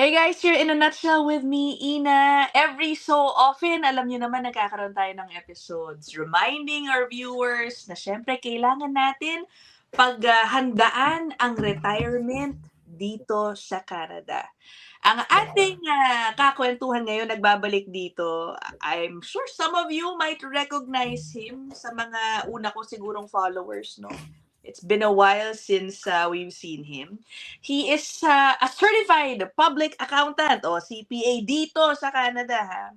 Hey guys, here in a nutshell with me, Ina. Every so often, alam niyo naman nagkakaroon tayo ng episodes reminding our viewers na syempre kailangan natin paghandaan ang retirement dito sa Canada. Ang ating kakwentuhan ngayon nagbabalik dito. I'm sure some of you might recognize him sa mga una ko sigurong followers, no? It's been a while since we've seen him. He is a certified public accountant o CPA dito sa Canada, ha.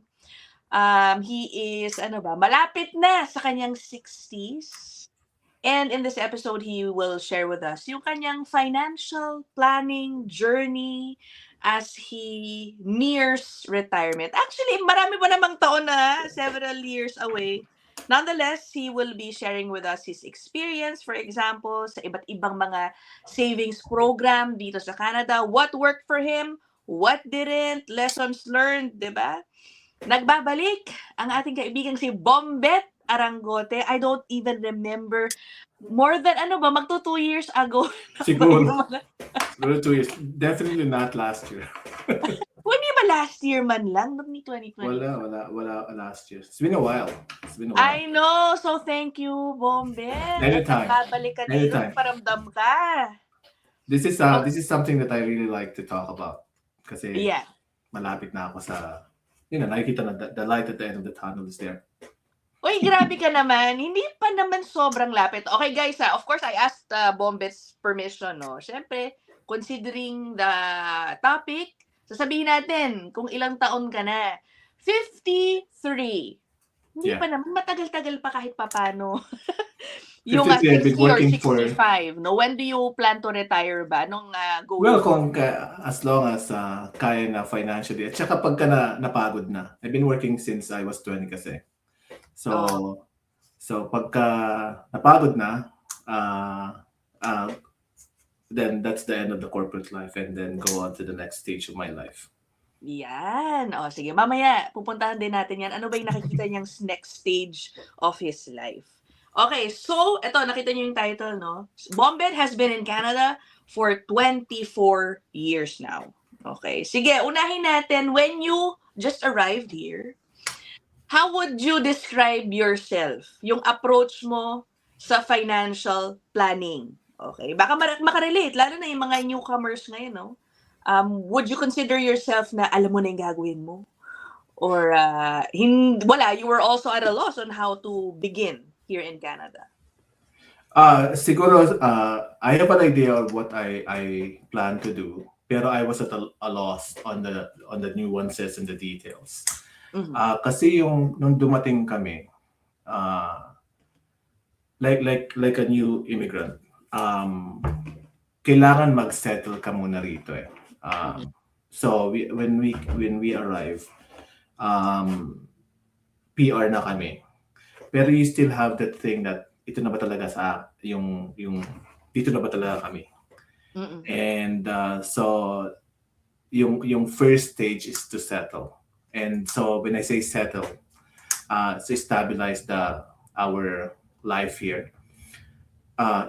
He is malapit na sa kanyang 60s. And in this episode, he will share with us yung kanyang financial planning journey as he nears retirement. Actually, marami pa namang taon na, several years away. Nonetheless, he will be sharing with us his experience, for example, sa iba't ibang mga savings program dito sa Canada, what worked for him, what didn't, lessons learned, di ba? Nagbabalik ang ating kaibigang si Bombet Arangote. I don't even remember more than magto 2 years ago. Siguro 2 years. Definitely not last year. Hindi ba last year man lang? Ni 2020? Wala last year. It's been a while. I know. So thank you, Bombet. Anytime. Nagbabalik ka dito. Paramdam ka. This is something that I really like to talk about. Kasi malapit na ako sa, nakikita na the light at the end of the tunnel is there. Uy, grabe ka naman. Hindi pa naman sobrang lapit. Okay, guys, of course, I asked Bombet's permission, no? Siyempre, considering the topic, sasabihin natin kung ilang taon ka na. 53. Hindi pa naman. Matagal-tagal pa kahit papano. Yung 60 or 65. No? When do you plan to retire ba? Anong goal? Well, as long as kaya na financially. At saka pagka napagod na. I've been working since I was 20 kasi. So pagka napagod na, then that's the end of the corporate life and then go on to the next stage of my life. Yan. O, sige. Mamaya, pupuntahan din natin yan. Ano ba yung nakikita niyang next stage of his life? Okay, so, eto, nakita niyo yung title, no? Bombet has been in Canada for 24 years now. Okay, sige, unahin natin, when you just arrived here, how would you describe yourself? Yung approach mo sa financial planning. Okay? Baka makarelate, lalo na yung mga newcomers ngayon, no? Would you consider yourself na alam mo na yung gagawin mo? Or wala, you were also at a loss on how to begin here in Canada? Siguro, I have an idea of what I plan to do, pero I was at a loss on the nuances and the details. Mm-hmm. Kasi nung dumating kami, like a new immigrant, kailangan mag-settle ka muna rito eh. So when we arrive, PR na kami. Pero you still have that thing that ito na ba talaga yung dito na ba talaga kami. Mm-mm. And so yung first stage is to settle. And so when I say settle, to stabilize our life here.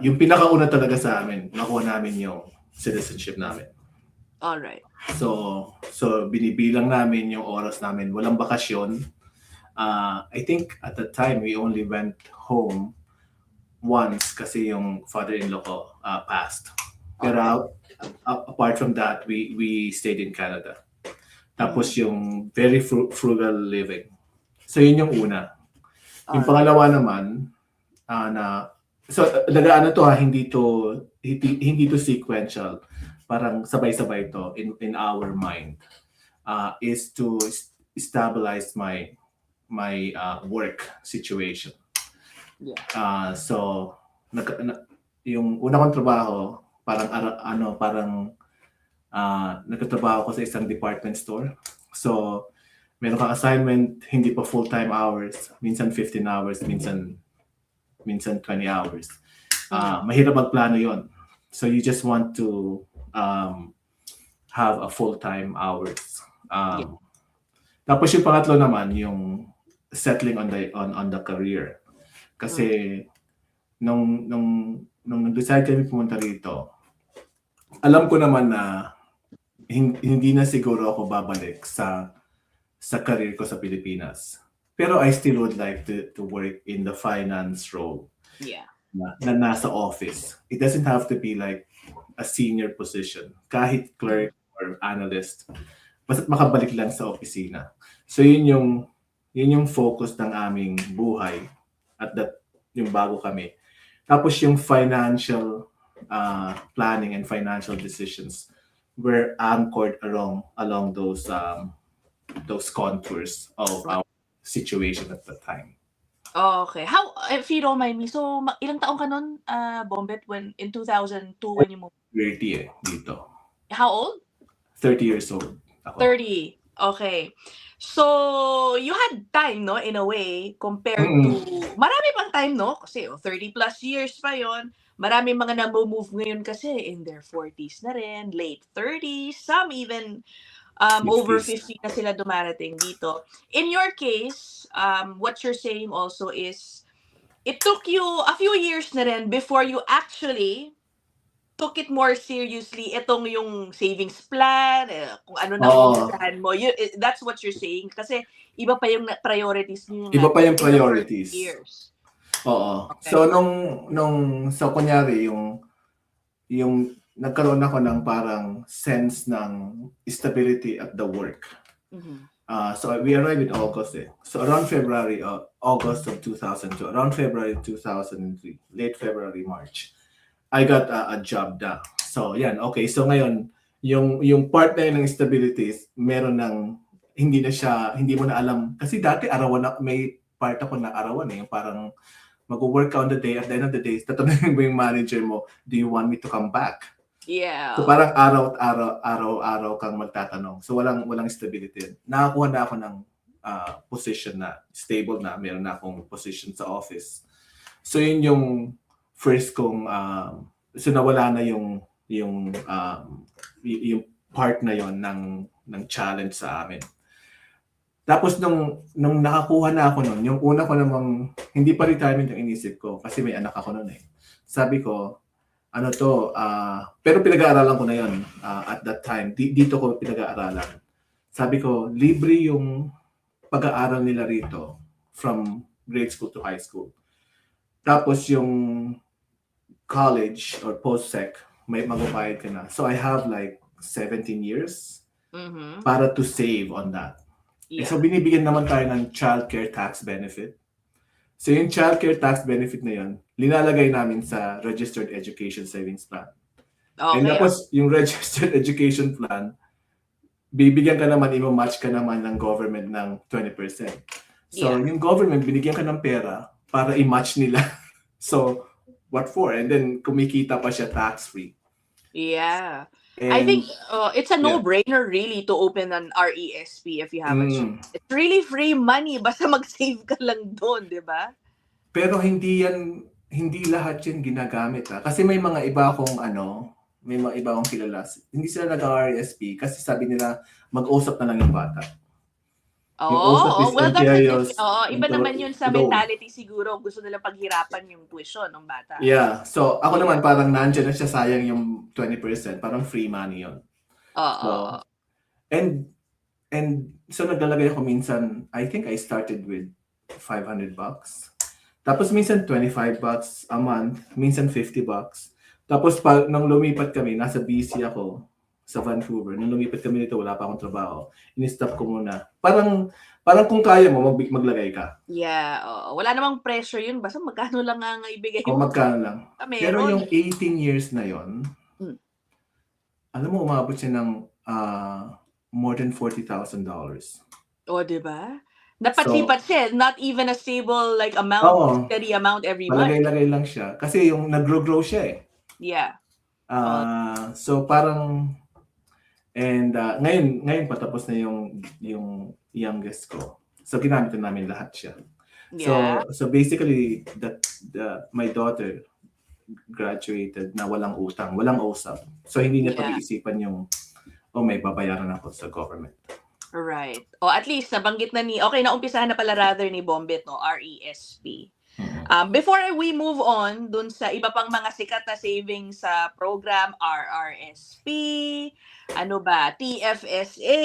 Yung pinakauna talaga sa amin, nakuha namin yung citizenship namin. All right. So binibilang namin yung oras namin, walang bakasyon. I think at the time we only went home once kasi yung father-in-law ko passed. Pero apart from that, we stayed in Canada. Tapos yung very frugal living. So yun yung una. Yung pangalawa naman so hindi to sequential. Parang sabay-sabay to in our mind. Is to stabilize my work situation. Yeah. So yung una kong trabaho parang nagtatrabaho ko sa isang department store. So meron kang assignment, hindi pa full-time hours, minsan 15 hours, minsan 20 hours. Mahirap magplano yon. So you just want to have a full-time hours. Tapos yung pangatlo naman, yung settling on the career. Kasi nung decide kami pumunta rito, alam ko naman na hindi na siguro ako babalik sa career ko sa Pilipinas. Pero I still would like to work in the finance role Yeah. na nasa office. It doesn't have to be like a senior position. Kahit clerk or analyst, basta't makabalik lang sa opisina. So yun yung focus ng aming buhay at yung bago kami. Tapos yung financial planning and financial decisions were anchored along those contours of our situation at the time. Okay. How, if you don't mind me, so ilang taong ka nun, Bombet, when in 2002 when you moved? 30 dito. How old? 30 years old ako. 30. Okay. So, you had time, no, in a way, compared to, marami pang time, no? Kasi 30 plus years pa yon. Marami mga na-move ngayon kasi in their 40s na rin, late 30s, some even over 50 na sila dumarating dito. In your case, what you're saying also is, it took you a few years na rin before you actually took it more seriously, itong yung savings plan, kung ano na umpisahan mo. That's what you're saying. Kasi iba pa yung priorities niyo. Iba pa yung priorities. Years. Oo. Okay. So, so kunyari, yung nagkaroon ako ng parang sense ng stability at the work. So, we arrived in August. So, around August of 2002, around February 2003, late February, March, I got a job na. So, yan. Okay. So, ngayon, yung part na yun ng stability, meron ng, hindi mo na alam. Kasi dati, may part ako na arawan yung parang mag-work on the day. At the end of the day, tatanungin mo yung manager mo, do you want me to come back? Yeah. So, parang araw-araw kang magtatanong. So, walang stability. Nakakuha na ako ng position na stable na. Meron na akong position sa office. So, yun yung first kong so nawala na yung part na yon ng challenge sa amin. Tapos nung nakakuha na ako nun, yung una ko namang hindi pa retirement yung inisip ko kasi may anak ako noon eh. Sabi ko, pero pinag-aaralan ko na yon at that time. Dito ko pinag-aaralan. Sabi ko, libre yung pag-aaral nila rito from grade school to high school. Tapos yung college or post-sec, may magbabayad ka na. So I have like 17 years para to save on that. Yeah. So binibigyan naman tayo ng childcare tax benefit. So yung childcare tax benefit na yun, linalagay namin sa Registered Education Savings Plan. Okay. And tapos yung Registered Education Plan, bibigyan ka naman, i-match ka naman ng government ng 20%. So yung government, binigyan ka ng pera para i-match nila. So, what for? And then, kumikita pa siya tax-free. Yeah. And, I think it's a no-brainer really to open an RESP if you have a choice. It's really free money. Basta mag-save ka lang doon, di ba? Pero hindi lahat yan ginagamit. Kasi may mga iba akong kilala. Hindi sila nag-RESP kasi sabi nila, mag-usap na lang yung bata. Well, that's iba naman yun sa mentality siguro. Gusto nila paghirapan yung tuition ng bata. Yeah. So, ako naman parang nandiyan na siya, sayang yung 20%. Parang free money yun. So, and so naglalagay ako minsan, I think I started with $500. Tapos minsan $25 a month. Minsan $50. Tapos nung lumipat kami, nasa BC ako sa Vancouver. Nung lumipat kami dito, wala pa akong trabaho. In-stop ko muna. Parang kung kaya mo, maglagay ka. Yeah. Wala namang pressure yun. Basta magkano lang ang ibigay mo. Magkano lang. Pero yung 18 years na yon, alam mo, umabot siya ng more than $40,000. Diba? Napatlipat siya. Not even a stable amount, steady amount every month. Palagay-lagay lang siya. Kasi yung nag-grow siya eh. Yeah. So parang and ngayon patapos na yung youngest ko. So ginamit na namin lahat siya. Yeah. So basically my daughter graduated na walang utang, walang usap. So hindi niya pag-iisipan yung may babayaran ako sa government. Right. At least nabanggit na naumpisahan na pala rather ni Bombet, no, RESP. Before we move on dun sa iba pang mga sikat na savings program, RRSP, ano ba, TFSA,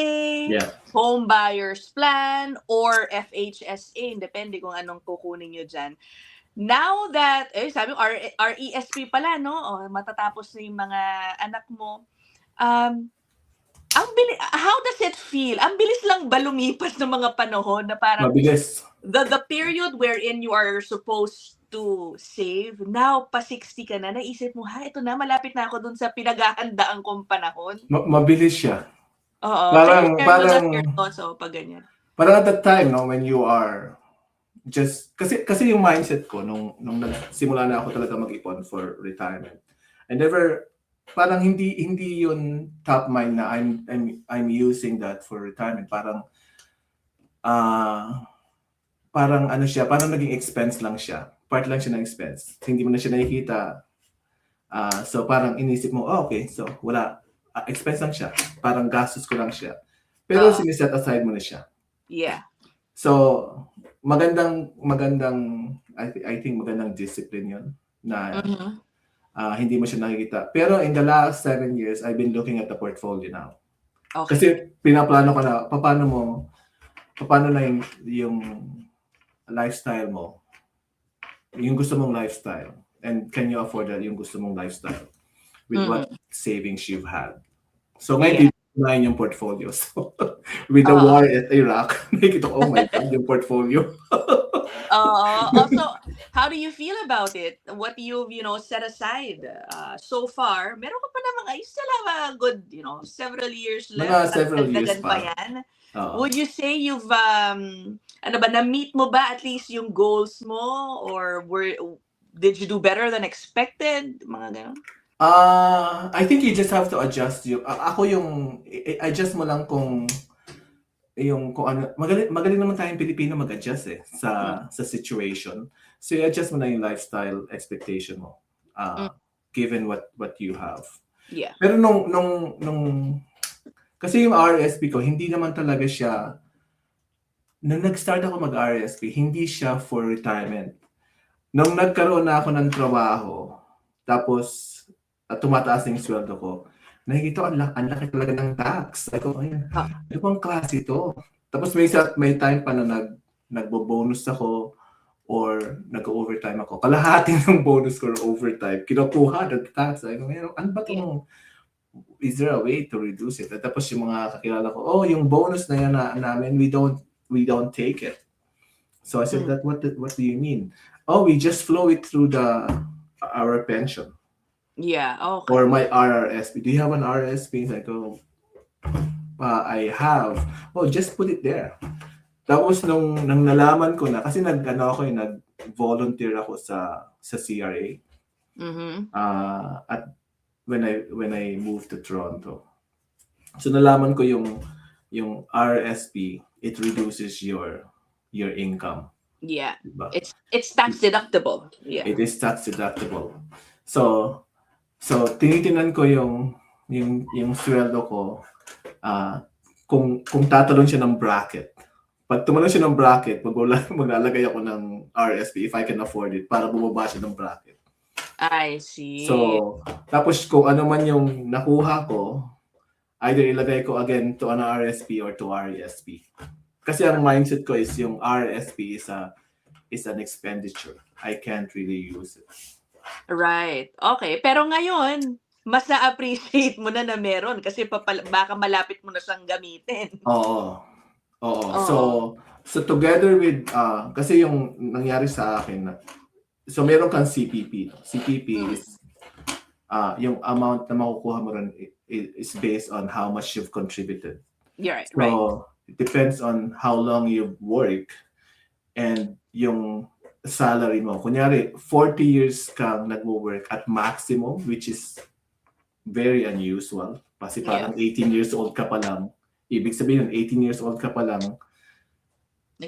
Yeah. Home Buyers Plan, or FHSA, depende kung anong kukunin nyo dyan. Now that, sabi mo, RESP pala, no? Matatapos na yung mga anak mo. How does it feel? Ang bilis lang ba lumipas ng mga panahon na parang Mabilis. the period wherein you are supposed to save, now pa 60 ka na, naisip mo, ito na, malapit na ako dun sa pinaghahandaan kong panahon. Mabilis siya. Oo. Parang- Can you share with us parang- your thoughts pag ganyan? Parang at that time, no, when you are just, kasi yung mindset ko, nung nagsimula na ako talaga mag-ipon for retirement, I never, parang hindi yun top mind na I'm using that for retirement. Parang ano siya, parang naging expense lang siya. Part lang siya ng expense. Hindi mo na siya nakikita. So parang inisip mo, okay, so wala. Expense lang siya. Parang gastos ko lang siya. Pero siniset aside mo na siya. Yeah. So, magandang I think magandang discipline yun na hindi mo siya nakikita. Pero in the last 7 years, I've been looking at the portfolio now. Okay. Kasi pinaplano ko na paano na yung lifestyle mo, yung gusto mong lifestyle, and can you afford that yung gusto mong lifestyle with what savings you've had. So ngayon, tinayin yung portfolio. So, with the war at Iraq, nakikita ko, oh my God, yung portfolio. Also, how do you feel about it? What you've, set aside so far? Meron ka pa namang, still have a good, several years left. Mga several years Dagdagan pa. yan. Would you say you've, na-meet mo ba at least yung goals mo? Or did you do better than expected? Mga ganon? I think you just have to adjust ako adjust mo lang kung ano, magaling naman tayong Pilipino mag-adjust sa situation. So i-adjust mo na yung lifestyle expectation mo given what you have. Yeah. Pero nung kasi yung RRSP ko, hindi naman talaga siya, nung nag-start ako mag-RRSP, hindi siya for retirement. Nung nagkaroon na ako ng trabaho, tapos tumataas yung sweldo ko, nakikita ko, ang laki talaga ng tax. Ako, ano bang klase ito? Tapos may time pa na nagbo-bonus ako or nag-overtime ako. Kalahati ng bonus ko or overtime, kinukuha ng tax. Ako, ano ba itong, is there a way to reduce it? At tapos yung mga kakilala ko, yung bonus na yan namin, we don't take it. So I said, what do you mean? We just flow it through our pension. Yeah, okay. Or my RRSP. Do you have an RRSP? I go, I have. Just put it there. Tapos nung nalaman ko na, kasi nag-volunteer ako sa CRA. At when I moved to Toronto. So nalaman ko yung RRSP, it reduces your income. Yeah. Diba? It's tax deductible. Yeah. It is tax deductible. So tinitingnan ko yung sweldo ko kung tatalon siya ng bracket. Pag tumalon siya ng bracket, maglalagay ako ng RRSP if I can afford it para bumaba siya ng bracket. I see. So, tapos kung ano man yung nakuha ko, either ilagay ko again to an RRSP or to RESP. Kasi ang mindset ko is yung RRSP is an expenditure. I can't really use it. Right. Okay. Pero ngayon, mas na-appreciate mo na meron kasi baka malapit mo na siyang gamitin. Oo. So together with, kasi yung nangyari sa akin, so meron kang CPP. CPP is, yung amount na makukuha mo rin is based on how much you've contributed. You're right. So it depends on how long you've worked and yung salary mo. Kunyari, 40 years kang nagwo-work at maximum, which is very unusual. Kasi parang 18 years old ka pa lang. Ibig sabihin, 18 years old ka pa lang,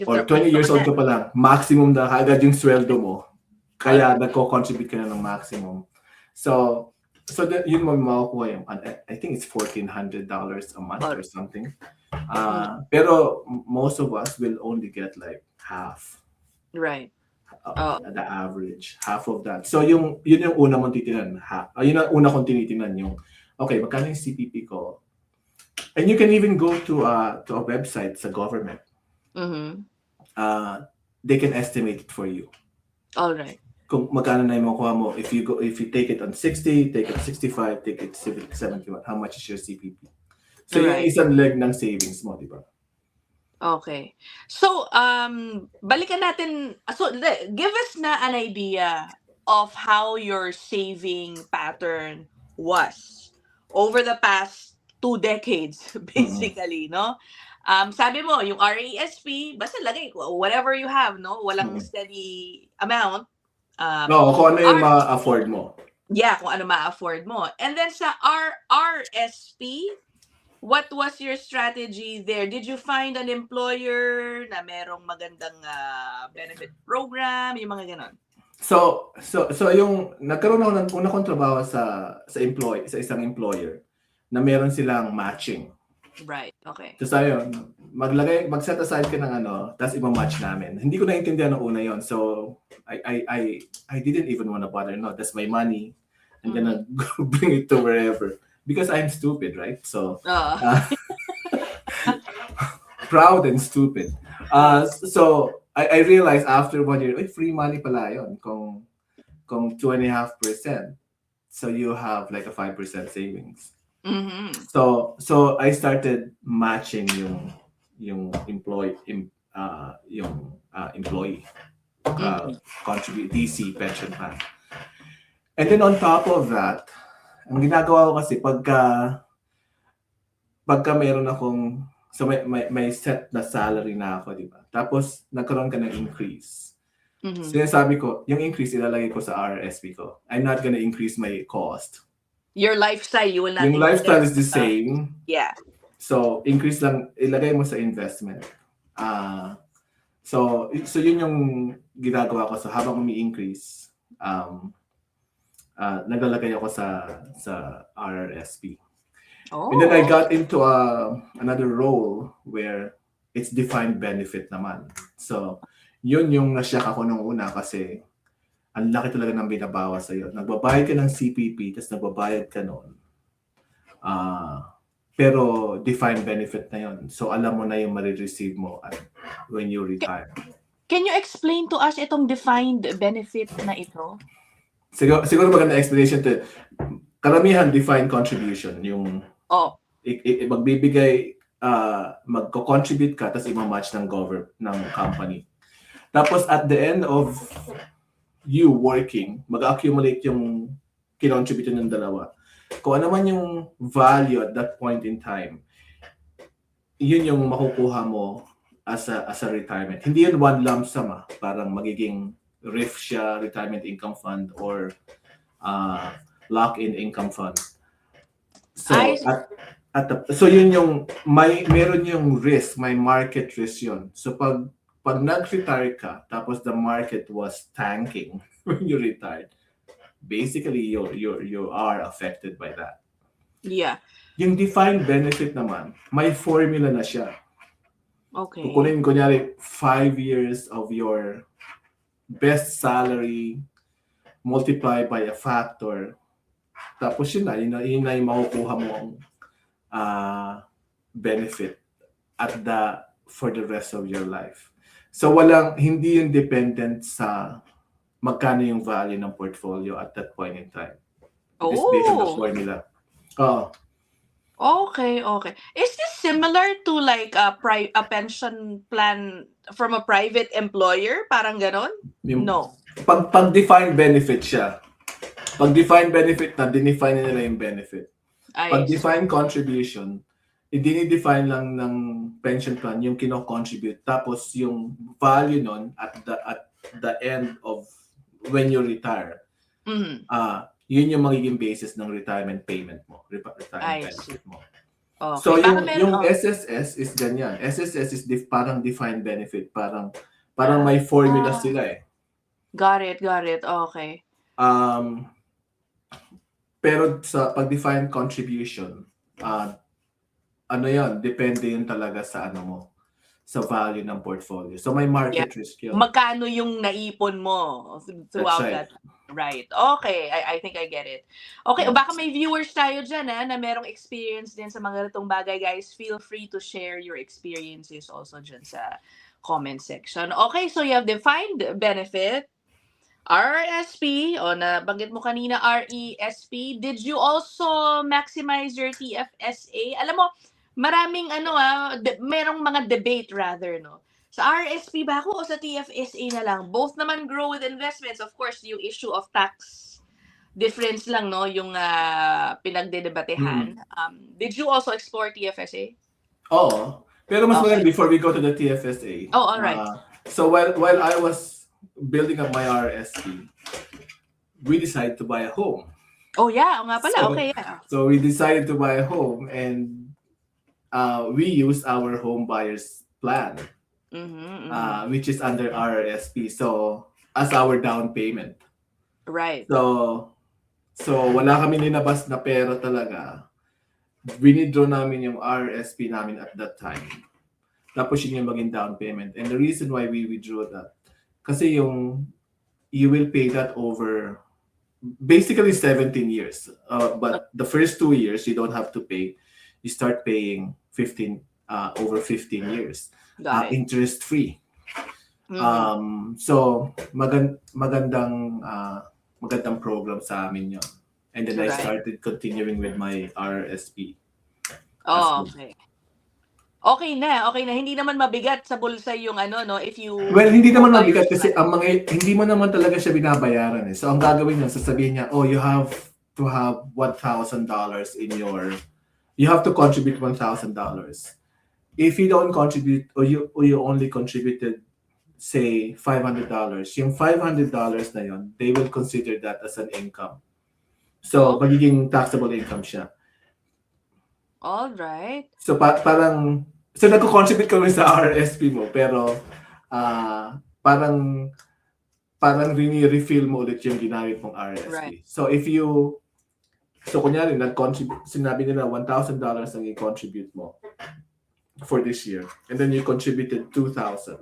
or 20 years old ka pa lang, maximum na agad yung sweldo mo. Kaya nagko-contribute ka na ng maximum. So yun mo makukuha yung, I think it's $1,400 a month or something. Pero most of us will only get like half. Right. Oh. The average, half of that. So yun yung una mong titingnan. Yun ang una kong tinitingnan yung, okay, magkano yung CPP ko? And you can even go to a website sa government. Mhm. They can estimate it for you. All right. Kung magkano na yung makuha mo, if you take it on 60, take it 65, take it 71, how much is your CPP? So yung Right. isang leg ng savings mo, di ba? Okay. So, balikan natin, so give us na an idea of how your saving pattern was over the past 2 decades, basically, no? Sabi mo, yung RASP, basta lagay, whatever you have, no? Walang steady amount. No, kung ano yung ma-afford mo. Yeah, kung ano ma-afford mo. And then sa RRSP, what was your strategy there? Did you find an employer na merong magandang benefit program, yung mga ganon? So yung nagkaroon ako ng una kong trabaho sa isang employer na meron silang matching. Right, okay. So sayo, mag-set aside ka ng tapos i-match namin. Hindi ko naintindihan ng una yon. So I didn't even want to bother. No, that's my money. I'm gonna bring it to wherever. Because I'm stupid, right? So proud and stupid. So I realized after 1 year, free money pala yun. Kung 2.5%. So you have like a 5% savings. Mm-hmm. So I started matching yung employee contribute DC pension plan. And then on top of that, ang ginagawa ko kasi pagka meron akong may set na salary na ako, di ba? Tapos nagkaroon ka ng increase. Sinasabi ko, yung increase ilalagay ko sa RRSP ko. I'm not gonna increase my cost. Your lifestyle, you will not. Yung lifestyle is the same. Yeah. So increase lang, ilagay mo sa investment. So yun yung ginagawa ko. So habang umi-increase, naglalagay ako sa RRSP. Oh. And then I got into another role where it's defined benefit naman. So yun yung nasyak ako nung una kasi ang laki talaga ng binabawas sa'yo. Nagbabayad ka ng CPP, tapos nagbabayad ka noon. Pero defined benefit na yun. So alam mo na yung marireceive mo when you retire. Can you explain to us itong defined benefit na ito? Siguro maganda explanation to. Karamihan defined contribution. Yung magbibigay, magko-contribute ka, tapos i-match ng company. Tapos at the end of you working, mag-accumulate yung kinontribute ng dalawa. Kung ano man yung value at that point in time, yun yung makukuha mo as a retirement. Hindi yun one lump sum, parang magiging RIF siya, retirement income fund, or lock-in income fund. So so yun yung meron yung risk, may market risk yun. So pag nag-retire ka, tapos the market was tanking when you retired, basically you are affected by that. Yeah. Yung defined benefit naman, may formula na siya. Okay. Kukunin kunyari 5 years of your best salary multiply by a factor. Tapos yun na yung makukuha mo benefit for the rest of your life. So hindi yung dependent sa magkano yung value ng portfolio at that point in time. It's based on the formula. Okay. Is this similar to like a pension plan from a private employer? Parang ganon? No. Pag defined benefit siya. Pag defined benefit na, dinefine nila yung benefit. Pag defined contribution, i-define lang ng pension plan yung kino-contribute. Tapos yung value nun at the end of when you retire, yun yung magiging basis ng retirement payment mo. Retirement benefit mo. Okay. So yung SSS is ganyan. SSS is parang defined benefit. Parang may formula sila eh. Got it. Okay. Pero sa pag-defined contribution, yan, depende yun talaga sa mo. sa value ng portfolio. So may market risk yun. Magkano yung naipon mo throughout right. that? Right. Okay. I think I get it. Okay. Yeah. Baka may viewers tayo dyan na merong experience din sa mga ganitong bagay. Guys, feel free to share your experiences also dyan sa comment section. Okay. So you have defined benefit. RRSP, nabanggit mo kanina, RESP. Did you also maximize your TFSA? Alam mo, maraming merong mga debate rather, no? Sa RRSP ba ako o sa TFSA na lang? Both naman grow with investments. Of course, yung issue of tax difference lang, no? Yung pinagdedebatehan. Did you also explore TFSA? Oo. Pero mas maganda before we go to the TFSA. Oh, all right. So while I was building up my RSP, we decided to buy a home. Oh yeah, nga pala. Okay, yeah. So we decided to buy a home and we used our home buyer's plan, which is under RRSP. So as our down payment. Right. So wala kami ninabas na pera talaga. Winidraw namin yung RRSP namin at that time. Tapos yun yung maging down payment. And the reason why we withdrew that, kasi you will pay that over basically 17 years. But the first 2 years, you don't have to pay. You start paying over 15 years. Interest-free. So, magandang program sa amin yun. And then I started continuing with my RRSP. Oh, okay. Okay na. Hindi naman mabigat sa bulsa yung if you... Well, hindi naman mabigat kasi hindi mo naman talaga siya binabayaran eh. So, ang gagawin niya, sasabihin niya, you have to have $1,000 you have to contribute $1,000. If you don't contribute or you only contributed, say, $500, yung $500 na yun, they will consider that as an income. So, magiging taxable income siya. All right. So so nagko-contribute kami sa RRSP mo pero parang refill mo ulit yung ginamit mong RRSP. Right. So kunyari nag-contribute, sinabi nila $1,000 ang i-contribute mo for this year and then you contributed $2,000.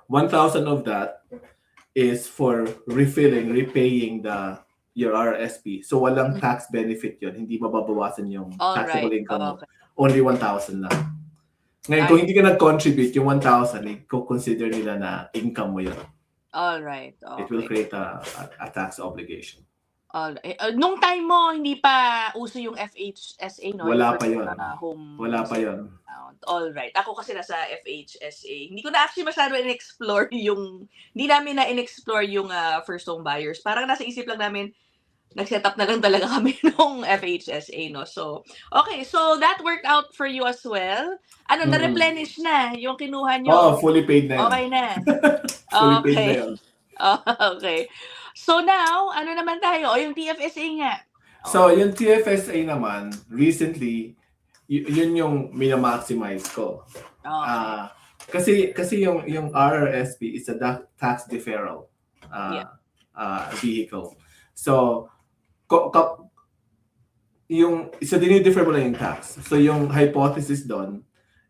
$1,000 of that is for repaying your RRSP. So walang tax benefit yon, hindi mababawasan yung taxable income mo. Only 1,000 lang. Ngayon, kung hindi ka nag-contribute, yung 1,000, i-consider nila na income mo yun. All right. Okay. It will create a tax obligation. Nung time mo, hindi pa uso yung FHSA, no? Wala pa yun. Wala pa yun. All right. Ako kasi nasa FHSA. Hindi ko na actually masyado in-explore hindi namin na-in-explore yung first home buyers. Parang nasa isip lang namin, nag-set up na lang talaga kami nung FHSA, no? So, okay. So, that worked out for you as well. Na-replenish na yung kinuha nyo? Fully paid na yun. Okay na. Fully paid na yun. Okay. So, now, naman tayo? Yung TFSA nga. So, yung TFSA naman, recently, yun yung mina-maximize ko. Kasi yung RRSP is a tax deferral vehicle. So, dinidefer mo lang yung tax. So, yung hypothesis doon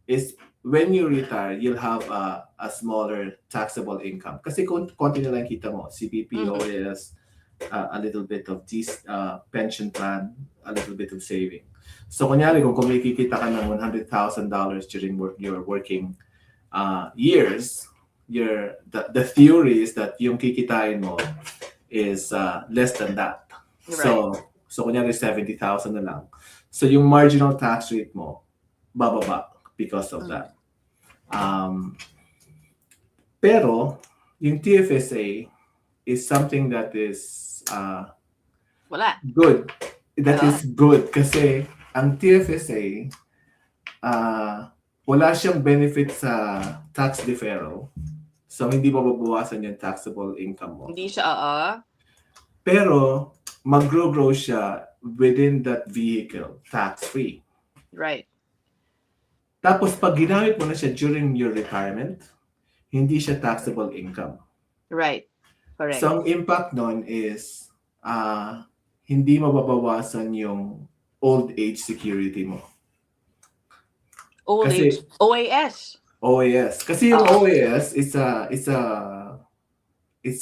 is when you retire, you'll have a smaller taxable income. Kasi konti na lang kita mo, CPP, OAS, a little bit of pension plan, a little bit of saving. So, kunyari, kung kumikita ka ng $100,000 during your working years, the theory is that yung kikitain mo is less than that. Right. So kunyari 70,000 na lang. So yung marginal tax rate mo bababa because of that. Pero yung TFSA is something that is good. That is good kasi ang TFSA wala siyang benefit sa tax deferral. So hindi mababawasan yung taxable income mo. Hindi siya Pero mag-grow siya within that vehicle, tax-free. Right. Tapos pag ginamit mo na siya during your retirement, hindi siya taxable income. Right. Correct. So ang impact nun is hindi mababawasan yung old age security mo. Old age OAS. OAS. Kasi yung Oo. OAS it's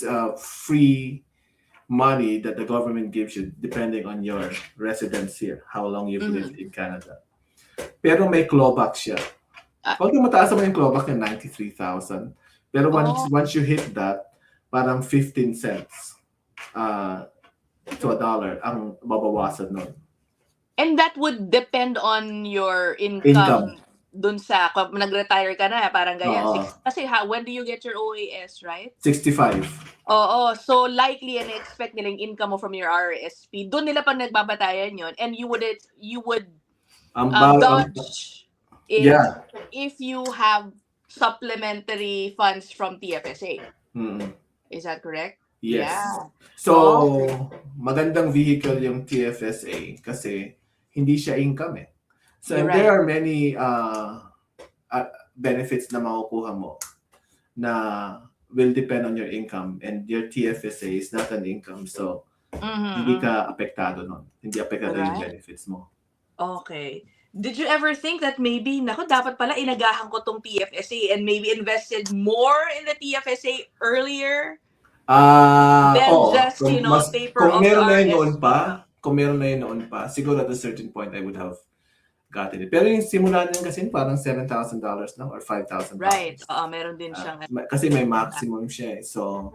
a free money that the government gives you depending on your residence here, how long you've lived in Canada. Pero may clawback siya. Ah, Although mataas naman yung clawback ng 93,000. Pero oh, once you hit that, parang 15 cents to a dollar ang babawasan nun. and that would depend on your Income. income dun sa kung nag-retire ka na, parang ganyan. Oo. Kasi when do you get your OAS, right? 65. Oo, so likely and expect nila yung income mo from your RRSP. Doon nila pa nagbabatayan yon, and you would Ang ba- dodge it yeah. if you have supplementary funds from TFSA. Mm. Is that correct? Yes. Yeah. So, Okay. magandang vehicle yung TFSA kasi hindi siya income eh. So, You're and there right. are many benefits na makukuha mo na will depend on your income, and your TFSA is not an income. So, hindi ka apektado nun. Hindi apektado yung Right. benefits mo. Okay. Did you ever think that maybe, naku, dapat pala inagahan ko tong TFSA and maybe invested more in the TFSA earlier than Oo. just, paper Kung of the meron na yun noon RRSP? pa, siguro at a certain point I would have gotten it. Pero yung simula din kasi parang $7,000 lang or $5,000. Right. Meron din siyang Kasi may maximum siya eh. So,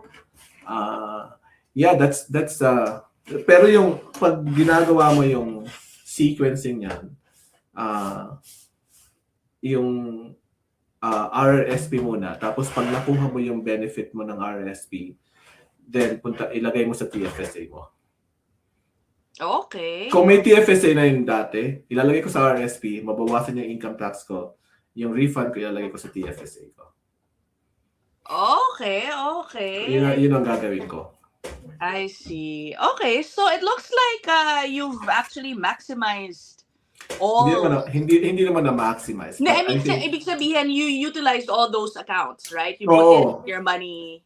yeah, that's pero yung pag ginagawa mo yung sequencing niyan, yung RRSP muna, tapos pag nakuha mo yung benefit mo ng RRSP, then ilagay mo sa TFSA mo. Okay. Kung may TFSA na yun dati, ilalagay ko sa RRSP, mabawasan yung income tax ko, yung refund ko ilalagay ko sa TFSA ko. Okay. Yun ang gagawin ko. I see. Okay, so it looks like you've actually maximized all. Hindi naman na-maximize. I mean, ibig sabihin, you utilized all those accounts, right? You put in your money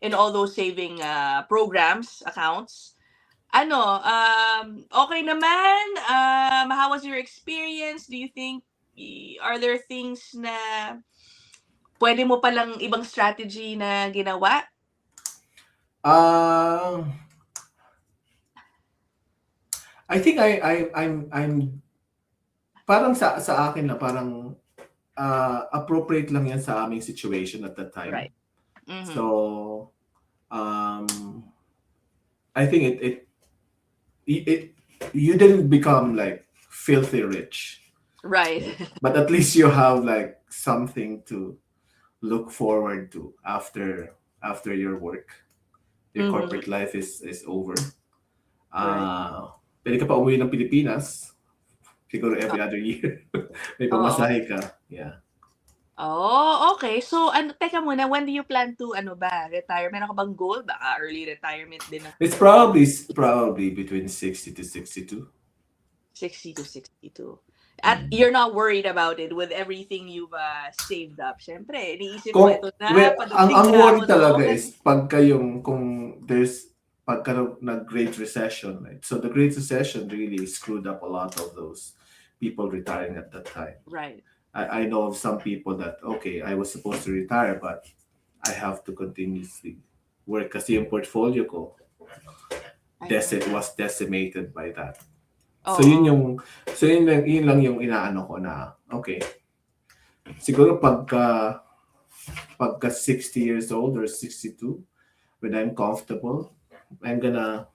in all those saving programs, accounts. Okay naman. How was your experience? Do you think, are there things na pwede mo palang ibang strategy na ginawa? I think I'm parang sa akin na parang appropriate lang yan sa aming situation at that time. Right. Mm-hmm. So I think it you didn't become like filthy rich. Right. But at least you have like something to look forward to after your work. Your corporate life is over. Pwede ka pa umuwi ng Pilipinas. Siguro every other year. May pamasahe ka. Yeah. Oh, okay. So, teka muna, when do you plan to, retire? Meron ka bang goal? Baka early retirement din. It's probably between 60 to 62. 60 to 62. At you're not worried about it with everything you've saved up. Siyempre, iniisip mo ito na. Ang worry talaga is kung there's Great Recession. Right? So the Great Recession really screwed up a lot of those people retiring at that time. Right. I know of some people that, okay, I was supposed to retire, but I have to continuously work kasi yung portfolio ko was decimated by that. So yun lang yung inaano ko na, okay, siguro pagka 60 years old or 62, when I'm comfortable, I'm gonna,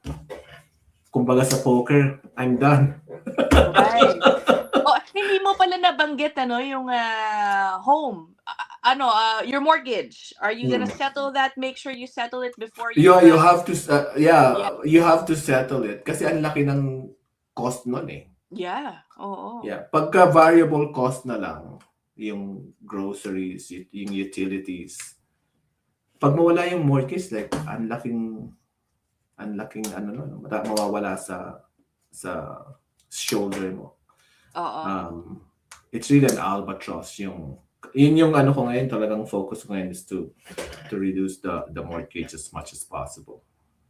kumbaga sa poker, I'm done. Right. Hindi mo pala nabanggit yung home. Your mortgage. Are you gonna settle that? Make sure you settle it before you. You have to you have to settle it kasi ang laki ng cost nun eh. Yeah. Oo. Yeah, pagka variable cost na lang, yung groceries, yung utilities. Pag mawala yung mortgage, like ang laking mawawala sa shoulder mo. It's really an albatross yun yung ko ngayon, talagang focus ko ngayon is to reduce the mortgage as much as possible.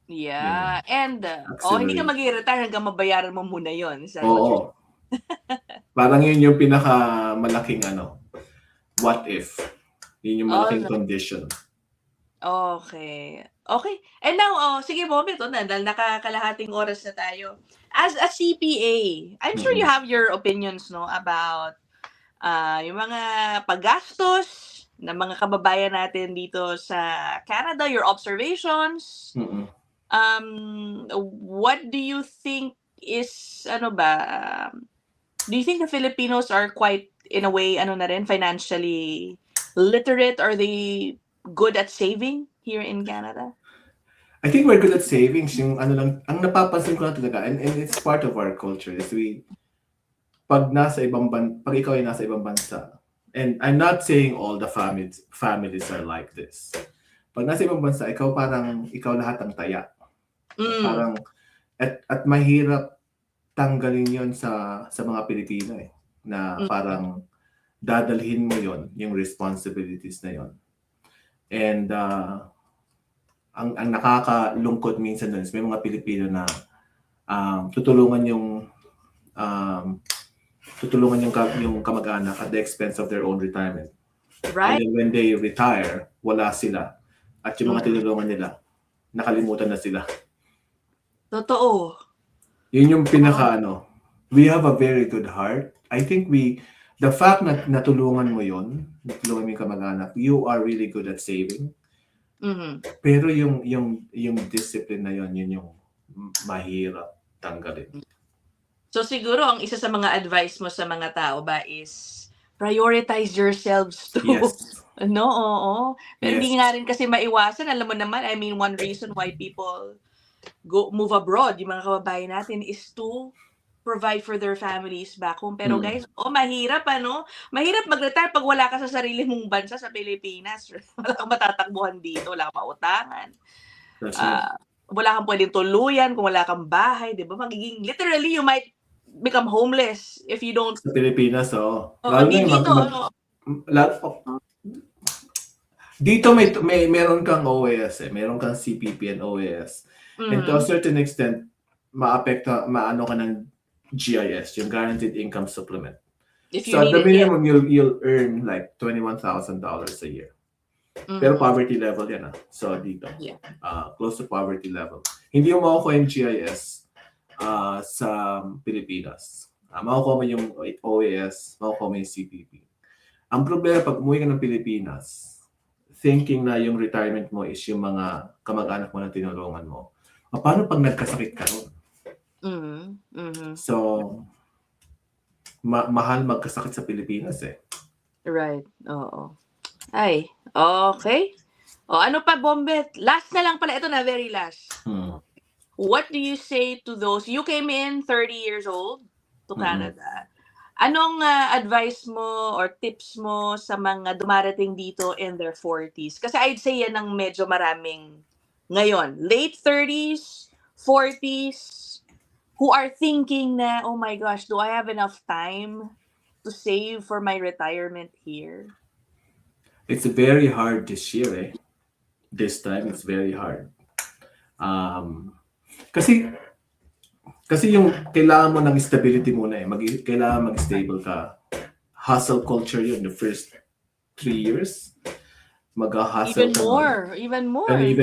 Yeah. And hindi ka mag-retire hanggang mabayaran mo muna yun. Oo. Parang yun yung pinakamalaking what if? Yun yung Oh, malaking no. condition. Okay. Okay. And now, sige Bobby, ito na, dahil nakakalahating oras na tayo. As a CPA, I'm sure you have your opinions, no, about yung mga paggastos ng mga kababayan natin dito sa Canada, your observations. Mm-mm. What do you think is, do you think the Filipinos are quite, in a way, financially literate? Are they good at saving here in Canada? I think we're good at savings. Yung ano lang, ang napapansin ko na talaga, and it's part of our culture, is pag ikaw ay nasa ibang bansa, and I'm not saying all the families are like this. Pag nasa ibang bansa, ikaw lahat ang taya. Parang, at mahirap tanggalin yon sa mga Pilipino na parang dadalhin mo yon yung responsibilities na yon. And ang nakakalungkot minsan doon is may mga Pilipino na tutulungan yung kamag-anak at the expense of their own retirement. Right. And then when they retire, wala sila. At yung mga tinulungan nila, nakalimutan na sila. Totoo. Yun yung we have a very good heart. I think the fact na natulungan mo natulungan mo yung kamag-anak, you are really good at saving. Pero yung discipline na yun yung mahirap tanggalin. So siguro ang isa sa mga advice mo sa mga tao ba is prioritize yourselves too. Yes. No, oo. Pero Yes. hindi nga rin kasi maiwasan. Alam mo naman, I mean, one reason why people move abroad, yung mga kababayan natin, is to provide for their families back home. Pero guys, mahirap Mahirap mag-retire pag wala ka sa sarili mong bansa sa Pilipinas. Wala kang matatakbuhan dito, wala kang mautangan. That's right. Wala kang pwedeng tuluyan kung wala kang bahay, di ba? Literally, you might become homeless if you don't. Sa Pilipinas, oo. Dito meron kang OAS meron kang CPP and OAS. And to a certain extent, maano ka ng GIS, yung Guaranteed Income Supplement. So at the minimum, you'll earn like $21,000 a year. Pero poverty level yan So dito, close to poverty level. Hindi mo makukuha yung GIS sa Pilipinas. Makukuha mo yung OAS, makukuha mo yung CPP. Ang problema pag umuwi ka ng Pilipinas, thinking na yung retirement mo is yung mga kamag-anak mo na tinulungan mo. Paano pag nagkasakit ka ron? So, mahal magkasakit sa Pilipinas Right, oo. Ay, okay. Ano pa, Bombet? Last na lang pala, ito na, very last. What do you say to those, you came in 30 years old to Canada. Anong advice mo or tips mo sa mga dumarating dito in their 40s? Kasi I'd say yan ang medyo maraming ngayon. Late 30s, 40s, who are thinking na, oh my gosh, do I have enough time to save for my retirement here? It's very hard this year This time, it's very hard. Kasi yung kailangan mo ng stability muna kailangan mag-stable ka. Hustle culture yun, the first 3 years. Mag-hustle ka. Even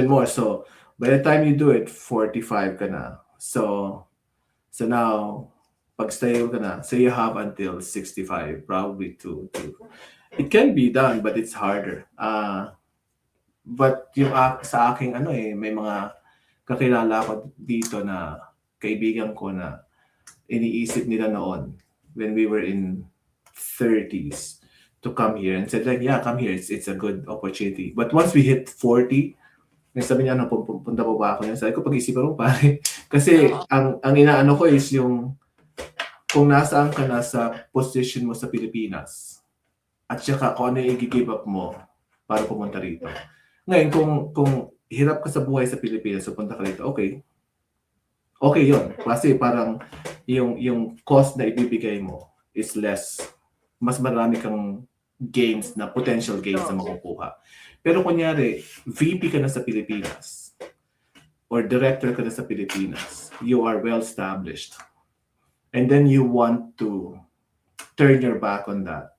more. So, by the time you do it, 45 ka na. So now, pag stable ka na, so you have until 65, probably to it can be done, but it's harder. But yung sa aking may mga kakilala ko dito na kaibigan ko na iniisip nila noon when we were in 30s to come here and said like, yeah, come here, it's a good opportunity. But once we hit 40, sabi niya, punta po ba ako? Sabi ko, pag-isipan mo pare. Kasi ang inaano ko is yung kung nasaan ka na sa position mo sa Pilipinas at saka kung ano yung i-give up mo para pumunta rito. Ngayon, kung hirap ka sa buhay sa Pilipinas, so punta ka rito, okay yun. Kasi parang yung cost na ibibigay mo is less. Mas marami kang potential gains na makukuha. Pero kunyari, VP ka na sa Pilipinas or director ka na sa Pilipinas, you are well established. And then you want to turn your back on that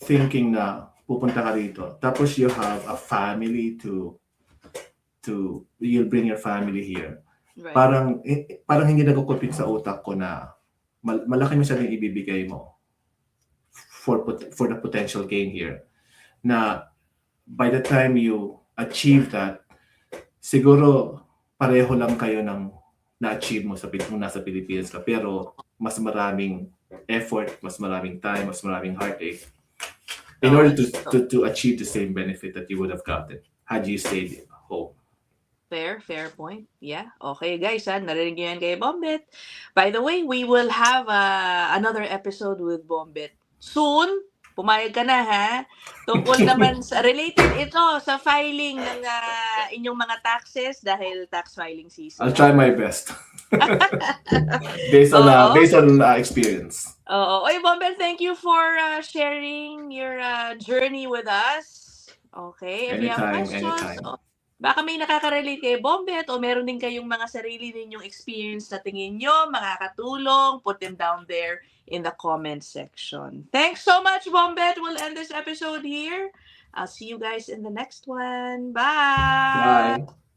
thinking na pupunta ka rito. Tapos you have a family to you'll bring your family here. Right. Parang hindi nagkukupit sa utak ko na malaki masyadong ibibigay mo for the potential gain here. Na by the time you achieve that, siguro pareho lang kayo ng na-achieve mo kung nasa Pilipinas ka. Pero mas maraming effort, mas maraming time, mas maraming heartache in order to achieve the same benefit that you would have gotten had you stayed home. Fair point. Yeah. Okay, guys, narinig niyo yan kay Bombet. By the way, we will have another episode with Bombet soon. Pumayag ka na, ha? Tungkol naman sa, related ito sa filing ng inyong mga taxes dahil tax filing season. I'll try my best. based on experience. Oy, Bombet, thank you for sharing your journey with us. Okay, if you have questions, baka may nakaka-relate kay Bombet o meron din kayong mga sarili ninyong experience na tingin nyo, makakatulong, put them down there in the comment section. Thanks so much, Bombet. We'll end this episode here. I'll see you guys in the next one. Bye! Bye!